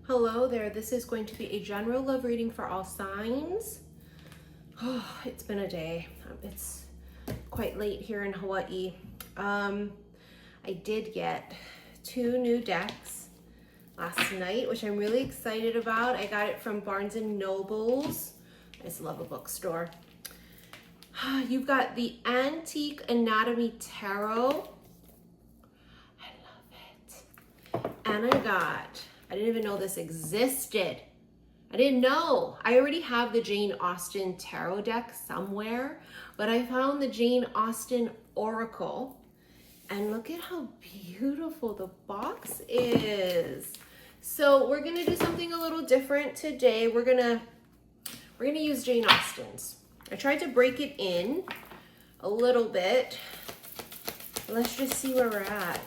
Hello there, this is going to be a general love reading for all signs. Oh, it's been a day. It's quite late here in Hawaii. I did get 2 new decks last night, which I'm really excited about. I got it from Barnes & Noble's. I just love a bookstore. You've got the Antique Anatomy Tarot. I love it. And I didn't even know this existed. I didn't know. I already have the Jane Austen tarot deck somewhere, but I found the Jane Austen Oracle. And look at how beautiful the box is. So we're gonna do something a little different today. We're gonna use Jane Austen's. I tried to break it in a little bit. Let's just see where we're at.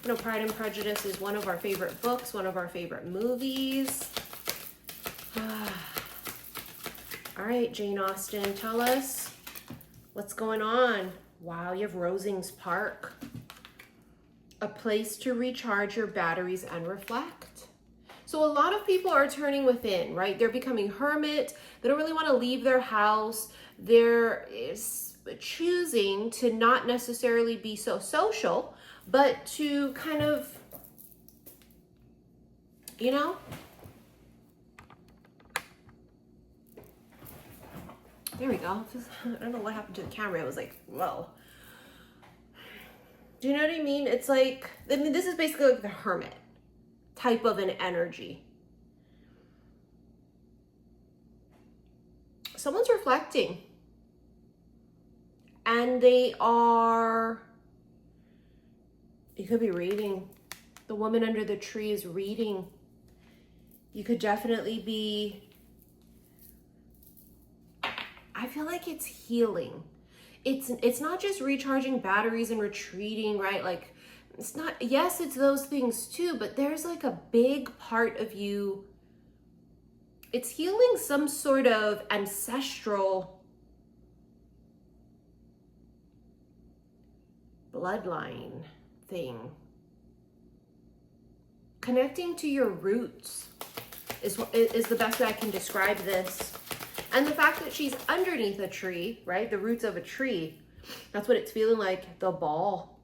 You know, Pride and Prejudice is one of our favorite books, one of our favorite movies. All right, Jane Austen, tell us what's going on. Wow, you have Rosings Park. A place to recharge your batteries and reflect. So a lot of people are turning within, right? They're becoming hermit. They don't really want to leave their house. They're choosing to not necessarily be so social, but to kind of, you know, there we go. I don't know what happened to the camera. It was like, whoa. Do you know what I mean? It's like, I mean, this is basically like the hermit type of an energy. Someone's reflecting. And they are, you could be reading. The woman under the tree is reading. You could definitely be, I feel like it's healing. It's not just recharging batteries and retreating, right? Like, it's not, yes, it's those things too, but there's like a big part of you. It's healing some sort of ancestral bloodline thing. Connecting to your roots is the best way I can describe this. And the fact that she's underneath a tree, right? The roots of a tree. That's what it's feeling like, the ball.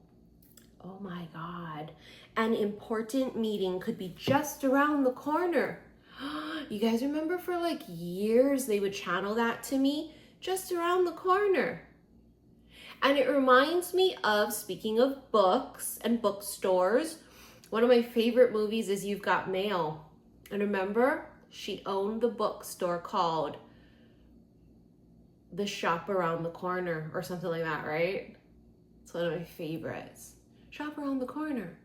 Oh my God. An important meeting could be just around the corner. You guys remember for like years they would channel that to me? Just around the corner. And it reminds me of, speaking of books and bookstores, one of my favorite movies is You've Got Mail. And remember, she owned the bookstore called The Shop Around the Corner or something like that, right? It's one of my favorites. Shop around the corner.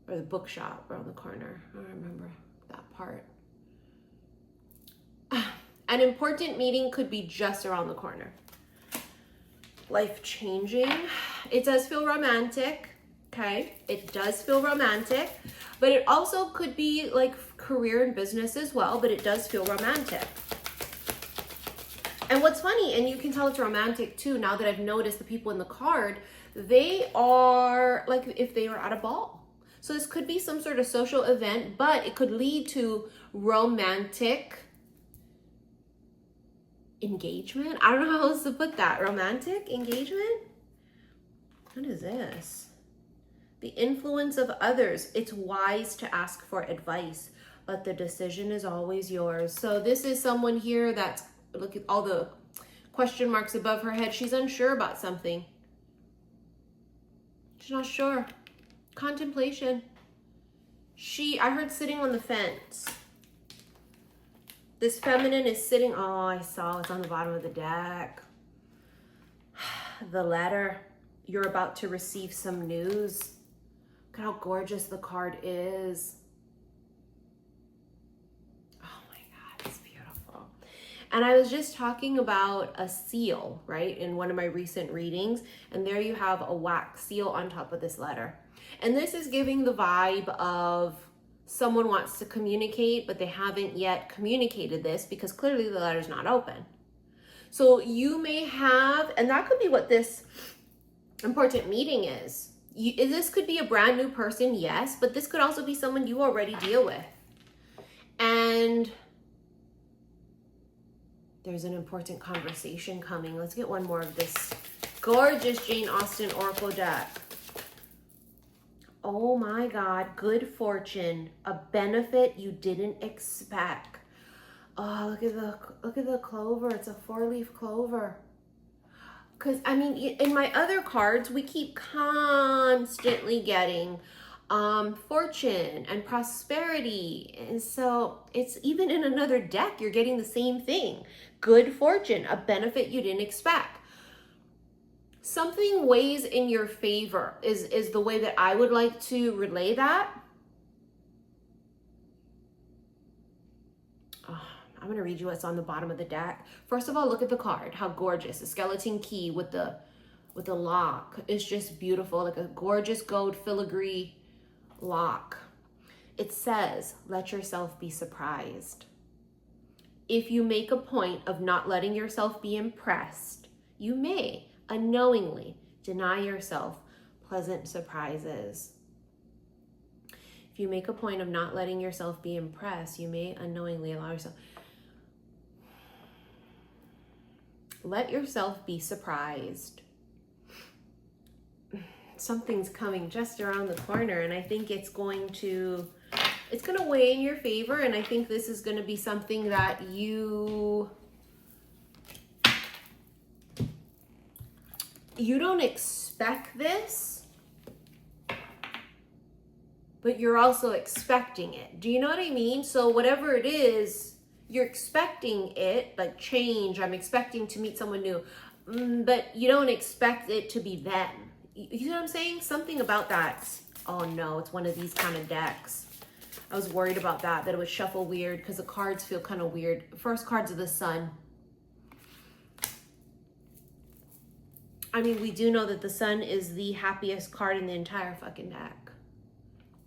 Or the bookshop around the corner. I don't remember that part. An important meeting could be just around the corner. Life-changing. It does feel romantic, okay? It does feel romantic, but it also could be like career and business as well, but it does feel romantic. And what's funny, and you can tell it's romantic too, now that I've noticed the people in the card, they are like if they were at a ball. So this could be some sort of social event, but it could lead to romantic engagement. I don't know how else to put that. Romantic engagement? What is this? The influence of others. It's wise to ask for advice, but the decision is always yours. So this is someone here that's, look at all the question marks above her head. She's unsure about something. She's not sure. Contemplation. I heard sitting on the fence. This feminine is sitting, oh, I saw it's on the bottom of the deck. The letter. You're about to receive some news. Look at how gorgeous the card is. And I was just talking about a seal, right, in one of my recent readings, and there you have a wax seal on top of this letter. And this is giving the vibe of someone wants to communicate, but they haven't yet communicated this because clearly the letter's not open. So you may have, and that could be what this important meeting is. This could be a brand new person, yes, but this could also be someone you already deal with. And there's an important conversation coming. Let's get one more of this gorgeous Jane Austen Oracle deck. Oh my God, good fortune, a benefit you didn't expect. Oh, look at the clover. It's a 4-leaf clover. Because, I mean, in my other cards, we keep constantly getting fortune and prosperity. And so it's even in another deck, you're getting the same thing. Good fortune, a benefit you didn't expect. Something weighs in your favor is the way that I would like to relay that. I'm going to read you what's on the bottom of the deck. First of all, look at the card. How gorgeous. The skeleton key with the lock is just beautiful. Like a gorgeous gold filigree lock. It says, let yourself be surprised. If you make a point of not letting yourself be impressed, you may unknowingly deny yourself pleasant surprises. If you make a point of not letting yourself be impressed, you may unknowingly allow yourself. Let yourself be surprised. Something's coming just around the corner, and I think it's going to weigh in your favor, and I think this is going to be something that you don't expect this, but you're also expecting it. Do you know what I mean? So whatever it is, you're expecting it, like change. I'm expecting to meet someone new, but you don't expect it to be them. You know what I'm saying? Something about that. Oh no, it's one of these kind of decks. I was worried about that it would shuffle weird because the cards feel kind of weird. First card's of the Sun. I mean, we do know that the Sun is the happiest card in the entire fucking deck.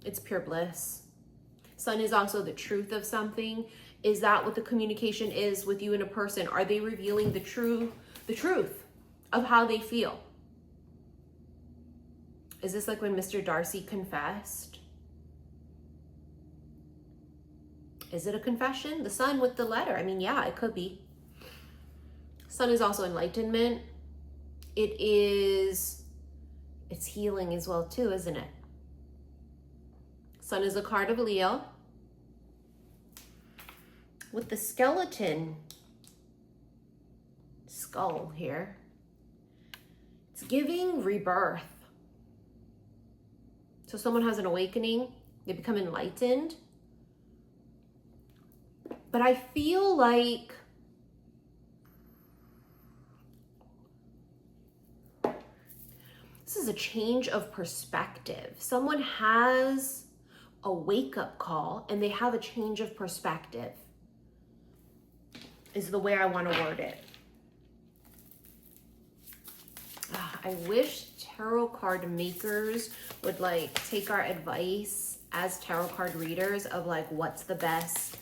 It's pure bliss. Sun is also the truth of something. Is that what the communication is with you and a person? Are they revealing the truth of how they feel? Is this like when Mr. Darcy confessed? Is it a confession? The Sun with the letter. I mean, yeah, it could be. Sun is also enlightenment. It's healing as well too, isn't it? Sun is a card of Leo. With the skeleton skull here, it's giving rebirth. So someone has an awakening, they become enlightened. But I feel like this is a change of perspective. Someone has a wake-up call and they have a change of perspective, is the way I want to word it. I wish tarot card makers would like take our advice as tarot card readers of like what's the best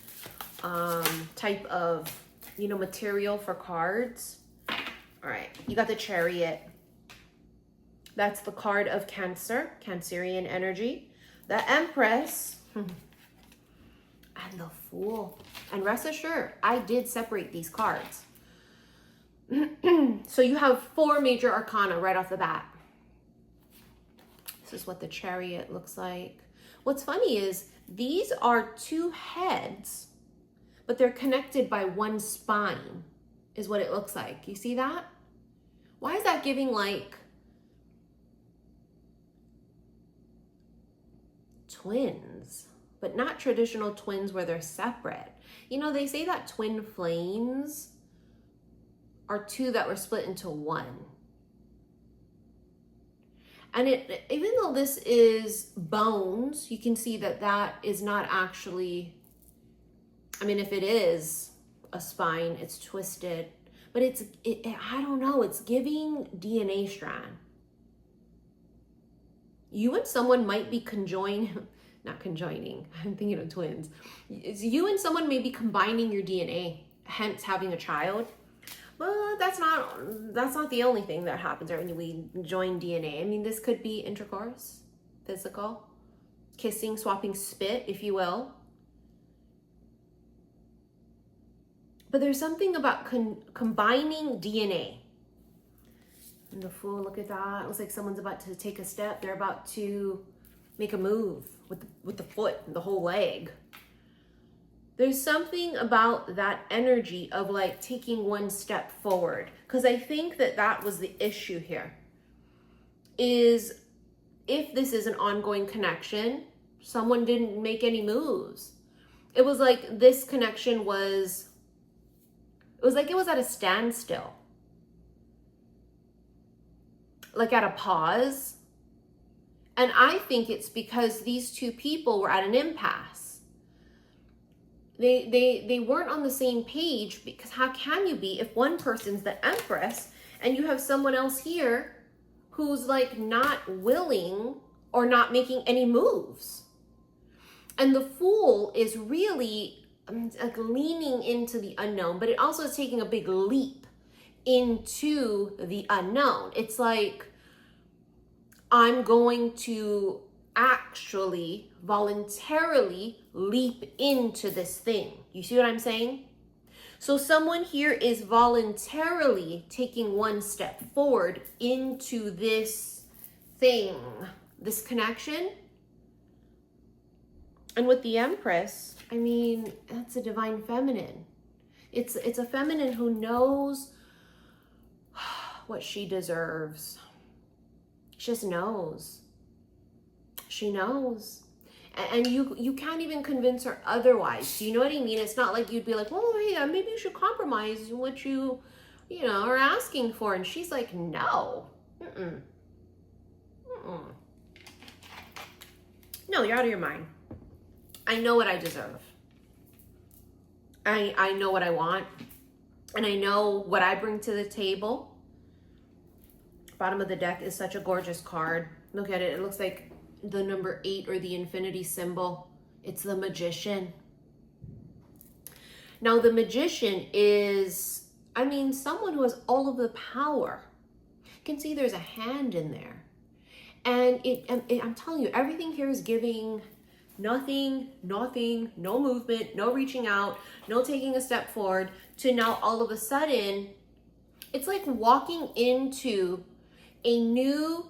type of, you know, material for cards. All right, you got the Chariot. That's the card of Cancer, Cancerian energy. The Empress and the Fool. And rest assured, I did separate these cards. So you have 4 major arcana right off the bat. This is what the Chariot looks like. What's funny is these are 2 heads, but they're connected by 1 spine, is what it looks like. You see that? Why is that giving like twins, but not traditional twins where they're separate? You know, they say that twin flames are 2 that were split into 1. And even though this is bones, you can see that that is not actually, I mean, if it is a spine, it's twisted, but I don't know, it's giving DNA strand. You and someone might be not conjoining, I'm thinking of twins. You and someone may be combining your DNA, hence having a child. But that's not the only thing that happens right when we join DNA. I mean, this could be intercourse, physical, kissing, swapping spit, if you will. But there's something about combining DNA. And the Fool, look at that. It looks like someone's about to take a step. They're about to make a move with the foot and the whole leg. There's something about that energy of like taking one step forward. Because I think that was the issue here. Is if this is an ongoing connection, someone didn't make any moves. It was like this connection was, it was at a standstill. Like at a pause. And I think it's because these two people were at an impasse. They weren't on the same page, because how can you be if one person's the Empress and you have someone else here who's like not willing or not making any moves? And the Fool is really like leaning into the unknown, but it also is taking a big leap into the unknown. It's like, I'm going to actually voluntarily leap into this thing. You see what I'm saying? So someone here is voluntarily taking one step forward into this thing, this connection. And with the Empress, I mean, that's a divine feminine. It's a feminine who knows what she deserves. She just knows. She knows. And you can't even convince her otherwise. Do you know what I mean? It's not like you'd be like, well, hey, maybe you should compromise what you are asking for. And she's like, no. No, you're out of your mind. I know what I deserve. I know what I want. And I know what I bring to the table. Bottom of the deck is such a gorgeous card. Look at it. It looks like the number 8 or the infinity symbol. It's the Magician. Now, the Magician is, I mean, someone who has all of the power. You can see there's a hand in there. And I'm telling you, everything here is giving nothing, no movement, no reaching out, no taking a step forward, to now all of a sudden, it's like walking into a new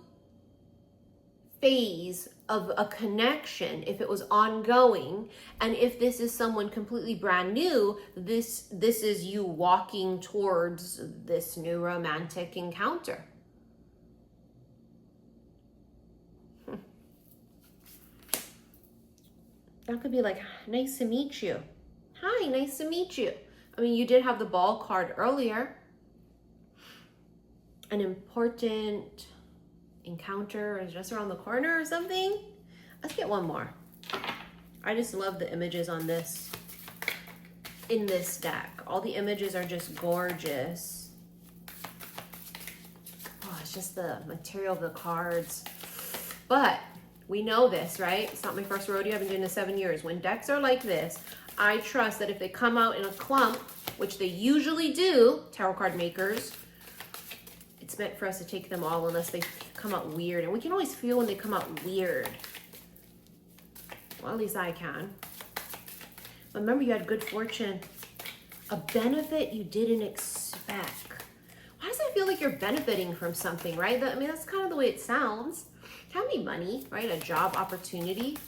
phase of a connection. If it was ongoing, and if this is someone completely brand new, this is you walking towards this new romantic encounter. That could be like, nice to meet you. Hi, nice to meet you. I mean, you did have the Ball card earlier. An important encounter is just around the corner or something. Let's get one more. I just love the images on this, in this deck. All the images are just gorgeous. Oh, it's just the material of the cards. But we know this, right? It's not my first rodeo. I've been doing this 7 years. When decks are like this, I trust that if they come out in a clump, which they usually do, tarot card makers, it's meant for us to take them all unless they come out weird. And we can always feel when they come out weird. Well, at least I can. But remember, you had good fortune. A benefit you didn't expect. Why does it feel like you're benefiting from something, right? I mean, that's kind of the way it sounds. Can be money, right? A job opportunity.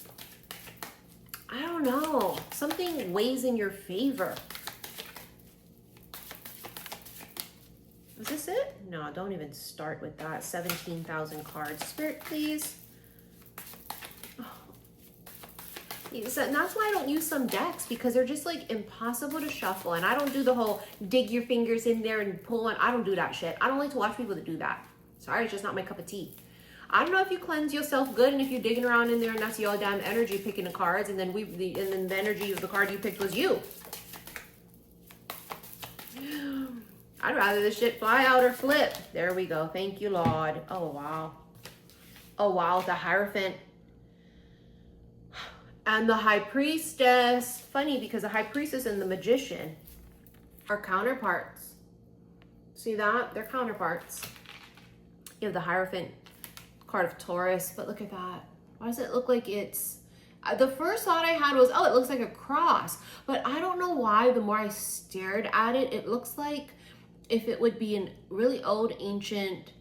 I don't know. Something weighs in your favor. Is this it? No, don't even start with that. 17,000 cards. Spirit, please. Oh. And that's why I don't use some decks, because they're just like impossible to shuffle. And I don't do the whole dig your fingers in there and pull one. I don't do that shit. I don't like to watch people that do that. Sorry, it's just not my cup of tea. I don't know if you cleanse yourself good and if you're digging around in there and that's your damn energy picking the cards, and then the energy of the card you picked was you. I'd rather this shit fly out or flip. There we go. Thank you, Lord. Oh, wow. Oh, wow. The Hierophant. And the High Priestess. Funny, because the High Priestess and the Magician are counterparts. See that? They're counterparts. You have the Hierophant card of Taurus, but look at that. Why does it look like it's... The first thought I had was, oh, it looks like a cross. But I don't know why. The more I stared at it, it looks like if it would be a really old, ancient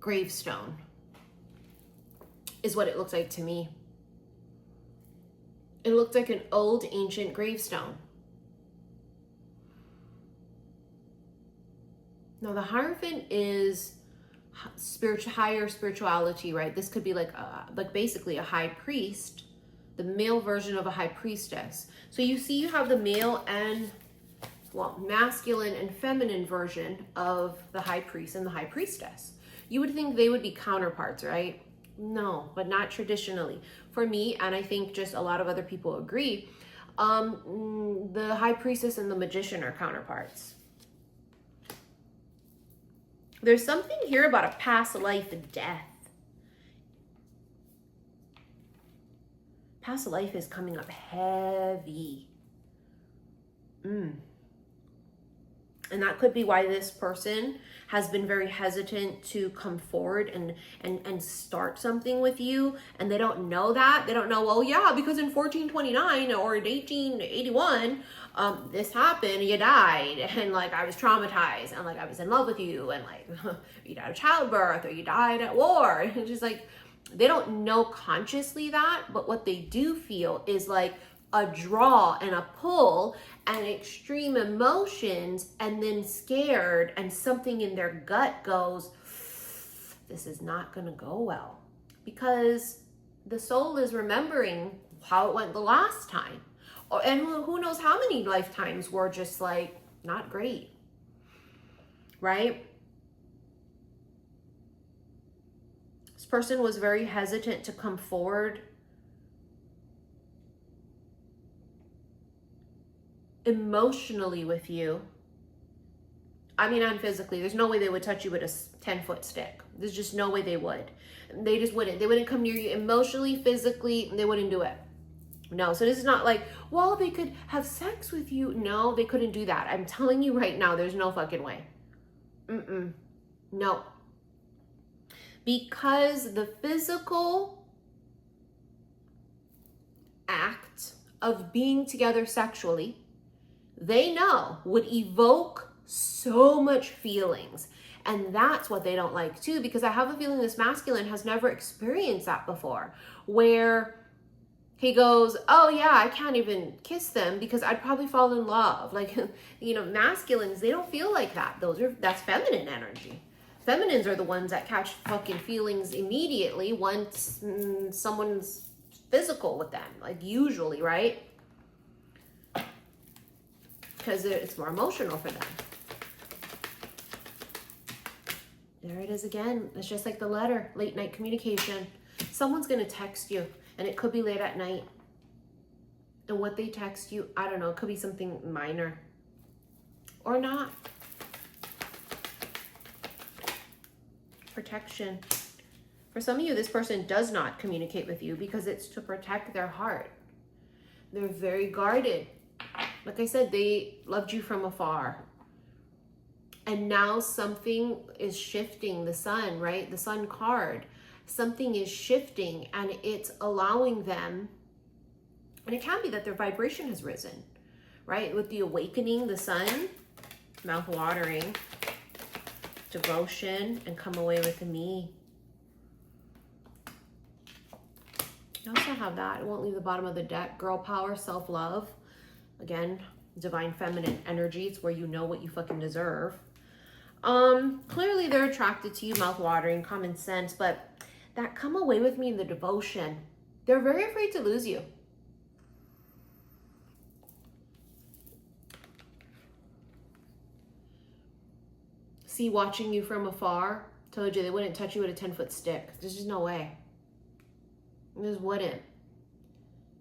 gravestone is what it looks like to me. It looked like an old, ancient gravestone. Now, the Hierophant is higher spirituality, right? This could be like basically a high priest, the male version of a high priestess. So you see, you have the male and, well, masculine and feminine version of the high priest and the high priestess. You would think they would be counterparts, right? No, but not traditionally. For me, and I think just a lot of other people agree, the high priestess and the magician are counterparts. There's something here about a past life and death. Past life is coming up heavy. And that could be why this person has been very hesitant to come forward and start something with you. And they don't know that. They don't know, well, yeah, because in 1429 or in 1881, this happened, you died, and like I was traumatized, and like I was in love with you, and like you died of childbirth, or you died at war. And just like, they don't know consciously that, but what they do feel is like a draw and a pull and extreme emotions, and then scared, and something in their gut goes, this is not going to go well, because the soul is remembering how it went the last time. And who knows how many lifetimes were just like not great, right? This person was very hesitant to come forward emotionally with you. I mean, and physically. There's no way they would touch you with a 10-foot stick. There's just no way they would. They just wouldn't. They wouldn't come near you emotionally, physically. They wouldn't do it. No, so this is not like, well, they could have sex with you. No, they couldn't do that. I'm telling you right now, there's no fucking way. No. Because the physical act of being together sexually, they know would evoke so much feelings. And that's what they don't like too, because I have a feeling this masculine has never experienced that before, where he goes, oh yeah, I can't even kiss them because I'd probably fall in love. Like, you know, masculines, they don't feel like that. That's feminine energy. Feminines are the ones that catch fucking feelings immediately once someone's physical with them, like usually, right? Because it's more emotional for them. There it is again. It's just like the letter, late night communication. Someone's going to text you. And it could be late at night. And what they text you, I don't know, it could be something minor. Or not. Protection. For some of you, this person does not communicate with you because it's to protect their heart. They're very guarded. Like I said, they loved you from afar. And now something is shifting. The sun, right? The sun card. Something is shifting, and it's allowing them, and it can be that their vibration has risen, right? With the awakening, the sun, mouth watering, devotion, and come away with me. You also have that. It won't leave the bottom of the deck. Girl power, self-love. Again, divine feminine energy. It's where you know what you fucking deserve. Clearly they're attracted to you, mouth watering, common sense, but that come away with me in the devotion. They're very afraid to lose you. See, watching you from afar, told you they wouldn't touch you with a 10-foot stick. There's just no way. They just wouldn't.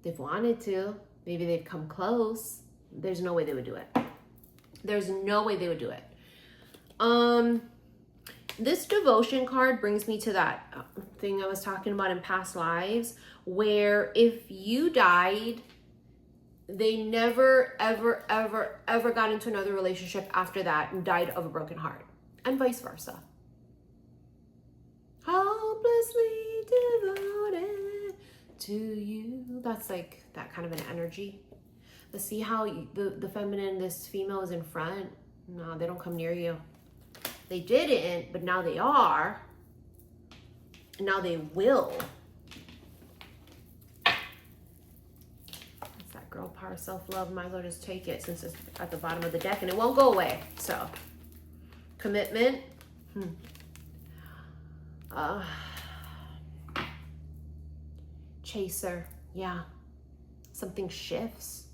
They've wanted to. Maybe they've come close. There's no way they would do it. There's no way they would do it. This devotion card brings me to that thing I was talking about in past lives, where if you died, They never, ever, ever, ever got into another relationship after that and died of a broken heart, and vice versa. Hopelessly devoted to you. That's like that kind of an energy. But see how the feminine, this female is in front? No, they don't come near you. They didn't, but now they are. And now they will. Girl power, self-love, might as well just take it since it's at the bottom of the deck and it won't go away. So commitment. Chaser. Yeah, something shifts.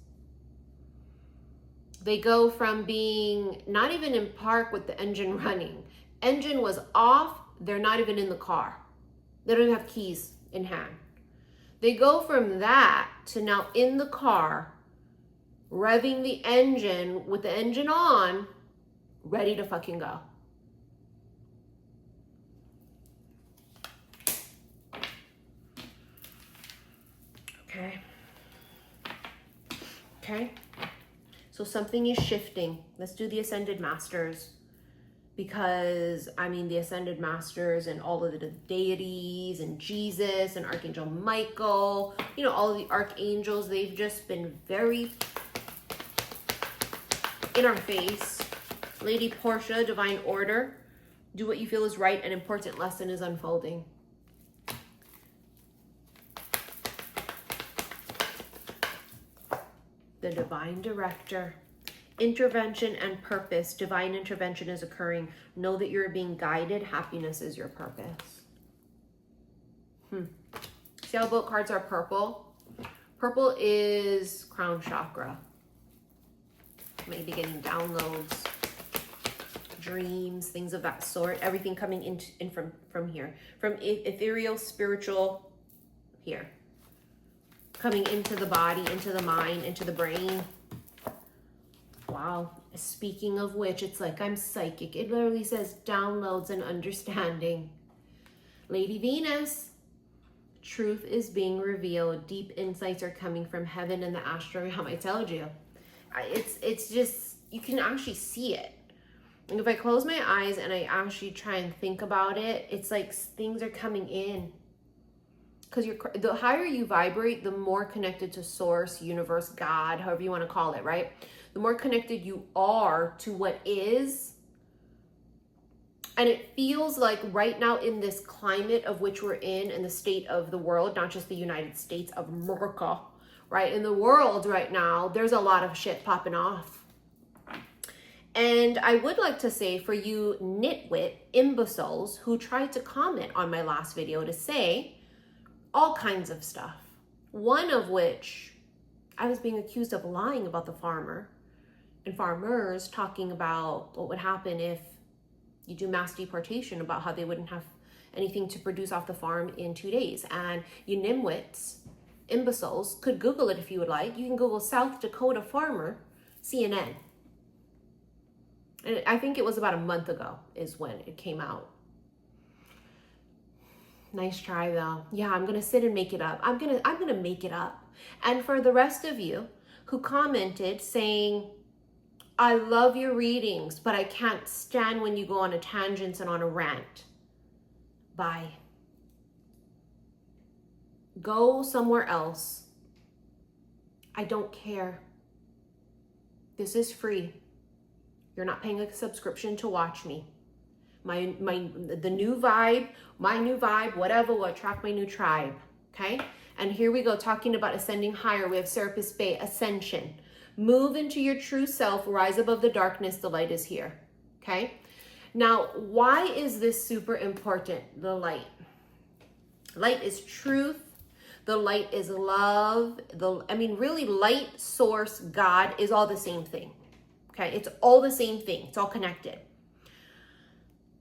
They go from being not even in park with the engine running, engine was off, they're not even in the car, they don't even have keys in hand. They go from that to now in the car, revving the engine with the engine on, ready to fucking go. Okay. Okay. So something is shifting. Let's do the Ascended Masters. Because, I mean, the Ascended Masters and all of the deities and Jesus and Archangel Michael, you know, all of the archangels, they've just been very in our face. Lady Portia, Divine Order, do what you feel is right, an important lesson is unfolding. The Divine Director. Intervention and purpose. Divine intervention is occurring. Know that you're being guided. Happiness is your purpose. See how both cards are purple? Purple is crown chakra. Maybe getting downloads, dreams, things of that sort. Everything coming in from here. From ethereal, spiritual, here. Coming into the body, into the mind, into the brain. Wow. Speaking of which, it's like I'm psychic. It literally says downloads and understanding. Lady Venus, truth is being revealed. Deep insights are coming from heaven and the astral realm. I told you. It's just, you can actually see it. And if I close my eyes and I actually try and think about it, it's like things are coming in. Because the higher you vibrate, the more connected to source, universe, God, however you want to call it, right? The more connected you are to what is. And it feels like right now in this climate of which we're in the state of the world, not just the United States of America, right? In the world right now, there's a lot of shit popping off. And I would like to say for you nitwit imbeciles who tried to comment on my last video to say all kinds of stuff. One of which I was being accused of lying about the farmer and farmers, talking about what would happen if you do mass deportation, about how they wouldn't have anything to produce off the farm in 2 days. And you nimwits, imbeciles, could Google it if you would like. You can Google South Dakota farmer, CNN. And I think it was about a month ago is when it came out. Nice try though. Yeah, I'm gonna sit and make it up. I'm gonna make it up. And for the rest of you who commented saying, I love your readings, but I can't stand when you go on a tangent and on a rant. Bye. Go somewhere else. I don't care. This is free. You're not paying a subscription to watch me. The new vibe, my new vibe, whatever will attract my new tribe. Okay? And here we go, talking about ascending higher. We have Serapis Bay, ascension. Move into your true self, rise above the darkness, the light is here. Okay? Now, why is this super important? The light. Light is truth. The light is love. Really, light, source, God is all the same thing. Okay? It's all the same thing. It's all connected.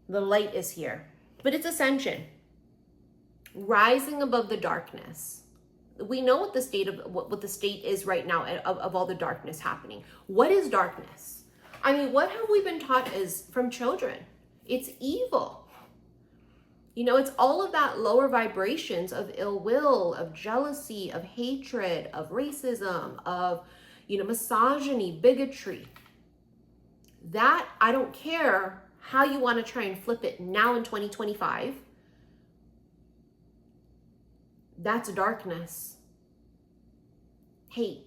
The light is here. But it's ascension. Rising above the darkness. We know what the state is right now of all the darkness happening. What is darkness? I mean, what have we been taught as from children? It's evil. You know, it's all of that lower vibrations of ill will, of jealousy, of hatred, of racism, of you know, misogyny, bigotry. That, I don't care how you want to try and flip it now in 2025. That's darkness. Hate.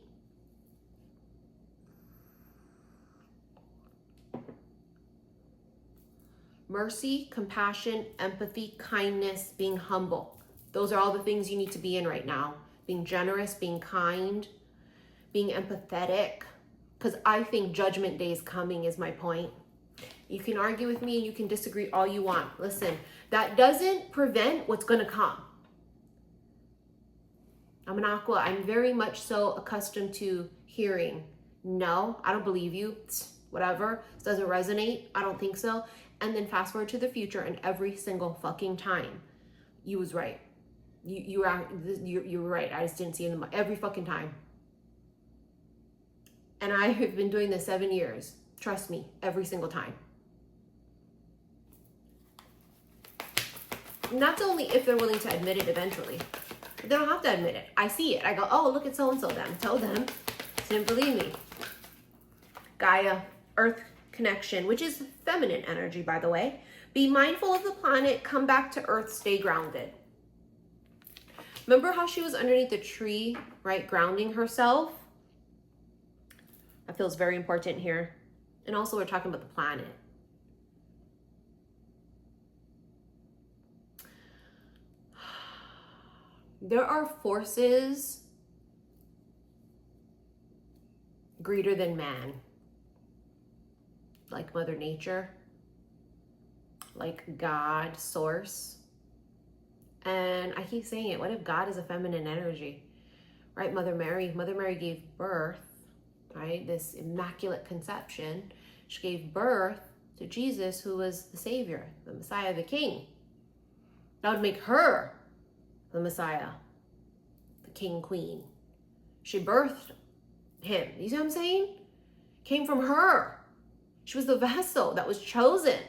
Mercy, compassion, empathy, kindness, being humble. Those are all the things you need to be in right now. Being generous, being kind, being empathetic. Because I think Judgment Day is coming is my point. You can argue with me and you can disagree all you want. Listen, that doesn't prevent what's going to come. I'm an Aqua. I'm very much so accustomed to hearing, no, I don't believe you. Whatever. This doesn't resonate. I don't think so. And then fast forward to the future, and every single fucking time, you was right. You were right. I just didn't see it in every fucking time. And I have been doing this 7 years. Trust me, every single time. And that's only if they're willing to admit it eventually. But they don't have to admit it. I see it. I go, oh, look at so-and-so then. Tell them. They didn't believe me. Gaia, Earth connection, which is feminine energy, by the way. Be mindful of the planet. Come back to Earth. Stay grounded. Remember how she was underneath the tree, right? Grounding herself. That feels very important here. And also we're talking about the planet. There are forces greater than man. Like Mother Nature. Like God, Source. And I keep saying it. What if God is a feminine energy? Right? Mother Mary gave birth. Right? This immaculate conception. She gave birth to Jesus, who was the Savior, the Messiah, the King. That would make her the Messiah, the King, Queen. She birthed him. You see what I'm saying? Came from her. She was the vessel that was chosen.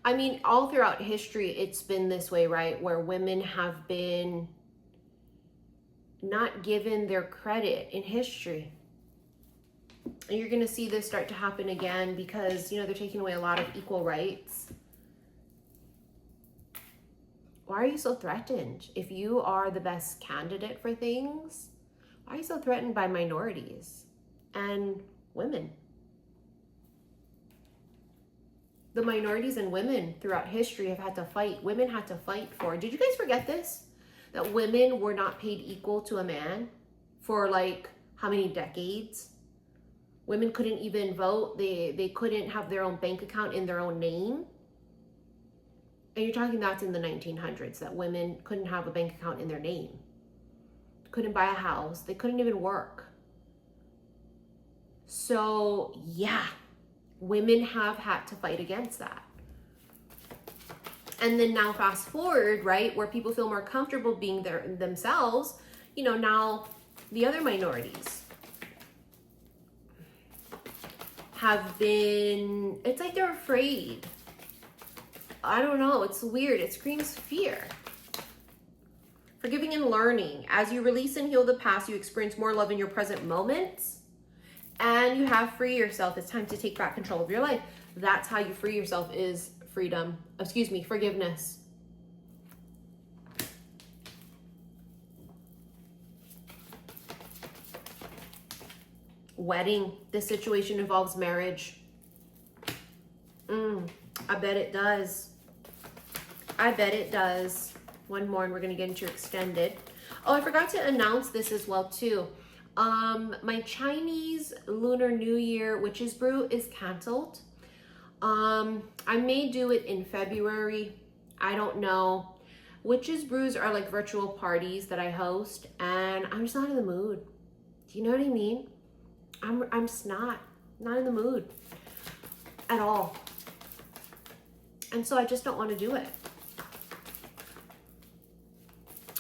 I mean, all throughout history, it's been this way, right? Where women have been not given their credit in history. And you're going to see this start to happen again because, you know, they're taking away a lot of equal rights. Why are you so threatened? If you are the best candidate for things, why are you so threatened by minorities and women? The minorities and women throughout history have had to fight. Women had to fight for. Did you guys forget this? That women were not paid equal to a man for like how many decades? Women couldn't even vote. They couldn't have their own bank account in their own name. And you're talking that's in the 1900s, that women couldn't have a bank account in their name. Couldn't buy a house. They couldn't even work. So yeah. Women have had to fight against that. And then now fast forward, right, where people feel more comfortable being themselves, you know, now the other minorities have been, it's like they're afraid. I don't know, it's weird. It screams fear. Forgiving and learning. As you release and heal the past, you experience more love in your present moments. And you have free yourself. It's time to take back control of your life. That's how you free yourself, is freedom. Excuse me, forgiveness. Wedding. This situation involves marriage. I bet it does. I bet it does. One more and we're going to get into your extended. Oh, I forgot to announce this as well too. My Chinese Lunar New Year Witches Brew is canceled. I may do it in February. I don't know. Witches Brews are like virtual parties that I host, and I'm just not in the mood. Do you know what I mean? I'm just not in the mood at all. And so I just don't want to do it.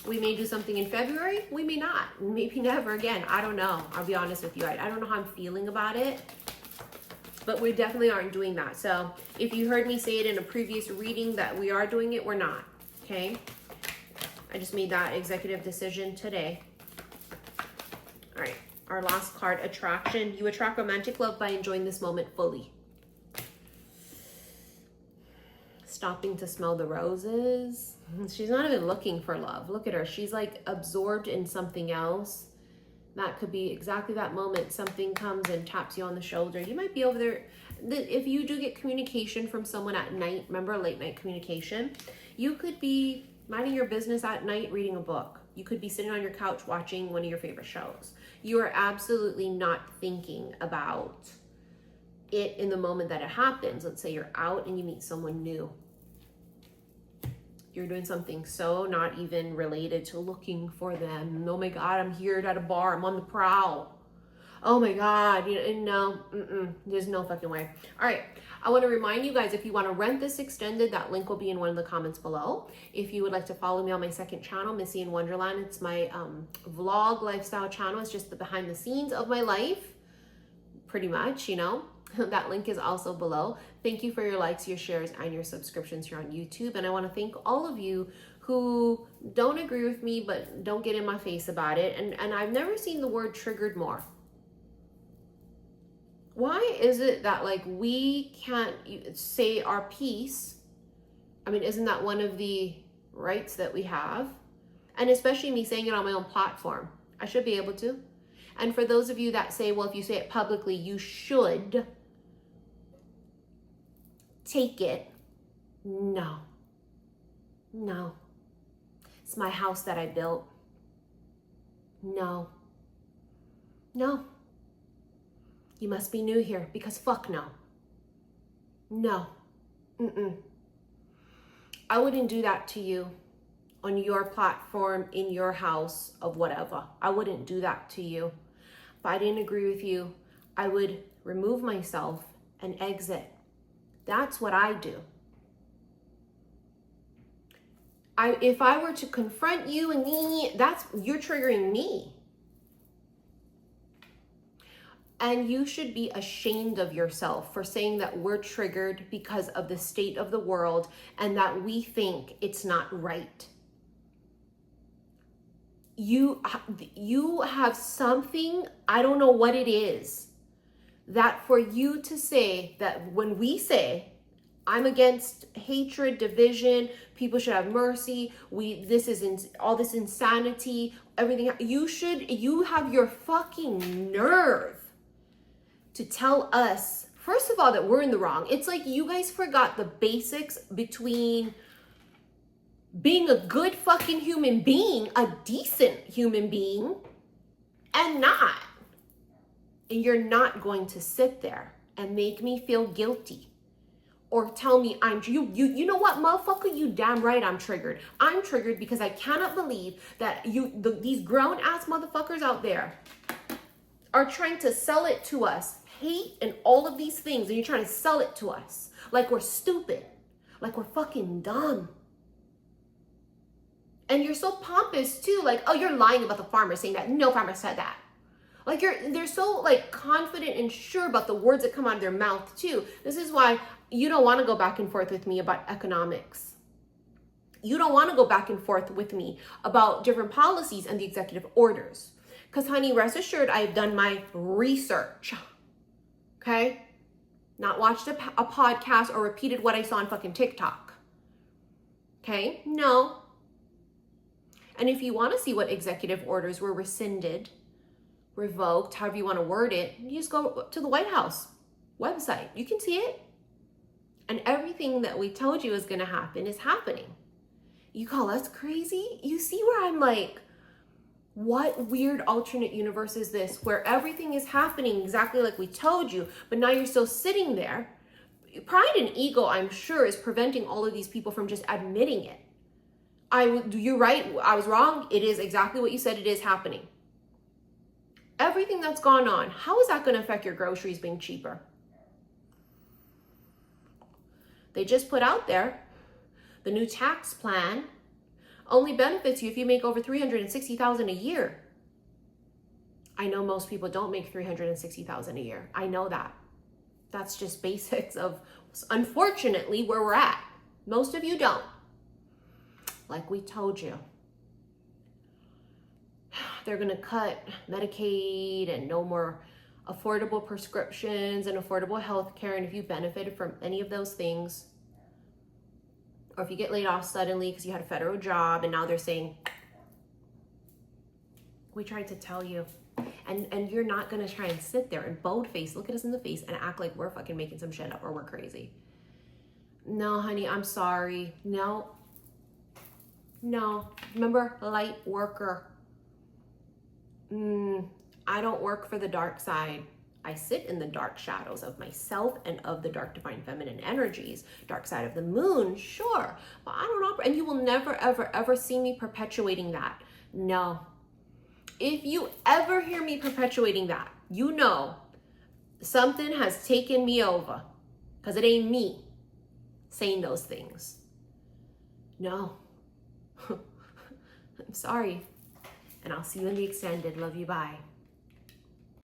We may do something in February. We may not. Maybe never again. I don't know. I'll be honest with you. I don't know how I'm feeling about it. But we definitely aren't doing that. So if you heard me say it in a previous reading that we are doing it, we're not. Okay? I just made that executive decision today. All right, our last card, attraction. You attract romantic love by enjoying this moment fully. Stopping to smell the roses. She's not even looking for love. Look at her. She's like absorbed in something else. That could be exactly that moment. Something comes and taps you on the shoulder. You might be over there. If you do get communication from someone at night, remember late night communication, you could be minding your business at night reading a book. You could be sitting on your couch watching one of your favorite shows. You are absolutely not thinking about it in the moment that it happens. Let's say you're out and you meet someone new. You're doing something so not even related to looking for them. Oh my God, I'm here at a bar. I'm on the prowl. Oh my God, no, there's no fucking way. All right, I want to remind you guys, if you want to rent this extended, that link will be in one of the comments below. If you would like to follow me on my second channel, Missy in Wonderland, it's my vlog lifestyle channel. It's just the behind the scenes of my life, pretty much, That link is also below. Thank you for your likes, your shares, and your subscriptions here on YouTube. And I want to thank all of you who don't agree with me, but don't get in my face about it. And I've never seen the word triggered more. Why is it that like we can't say our piece? I mean, isn't that one of the rights that we have? And especially me saying it on my own platform. I should be able to. And for those of you that say, well, if you say it publicly, you should take it. No. It's my house that I built. No. You must be new here because fuck no. No. I wouldn't do that to you on your platform, in your house of whatever. I wouldn't do that to you. If I didn't agree with you, I would remove myself and exit. That's what I do. If I were to confront you and you're triggering me. And you should be ashamed of yourself for saying that we're triggered because of the state of the world and that we think it's not right. You have something, I don't know what it is, that for you to say that when we say, I'm against hatred, division, people should have mercy, all this insanity, everything, you have your fucking nerve to tell us, first of all, that we're in the wrong. It's like you guys forgot the basics between being a good fucking human being, a decent human being, and not. And you're not going to sit there and make me feel guilty or tell me you know what, motherfucker, you damn right I'm triggered. I'm triggered because I cannot believe that these grown ass motherfuckers out there are trying to sell it to us, hate and all of these things, and you're trying to sell it to us like we're stupid, like we're fucking dumb. And you're so pompous too, like, oh, you're lying about the farmer saying that. No farmer said that. Like they're so like confident and sure about the words that come out of their mouth too. This is why you don't want to go back and forth with me about economics. You don't want to go back and forth with me about different policies and the executive orders. Because honey, rest assured, I've done my research. Okay? Not watched a podcast or repeated what I saw on fucking TikTok. Okay? No. And if you want to see what executive orders were rescinded, revoked, however you want to word it, you just go to the White House website. You can see it. And everything that we told you is going to happen is happening. You call us crazy? You see where I'm like, what weird alternate universe is this where everything is happening exactly like we told you, but now you're still sitting there? Pride and ego, I'm sure, is preventing all of these people from just admitting it. You're right. I was wrong. It is exactly what you said. It is happening. Everything that's gone on, how is that going to affect your groceries being cheaper? They just put out there the new tax plan only benefits you if you make over $360,000 a year. I know most people don't make $360,000 a year. I know that. That's just basics of, unfortunately, where we're at. Most of you don't. Like we told you. they're going to cut Medicaid and no more affordable prescriptions and affordable health care. And if you benefited from any of those things, or if you get laid off suddenly because you had a federal job and now they're saying, we tried to tell you. And you're not going to try and sit there and bold face, look at us in the face and act like we're fucking making some shit up or we're crazy. No, honey, I'm sorry. No. Remember, light worker. I don't work for the dark side. I sit in the dark shadows of myself and of the dark divine feminine energies. Dark side of the moon, sure. But I don't operate, and you will never, ever, ever see me perpetuating that. No. If you ever hear me perpetuating that, you know something has taken me over, because it ain't me saying those things. No. I'm sorry. And I'll see you in the extended. Love you. Bye.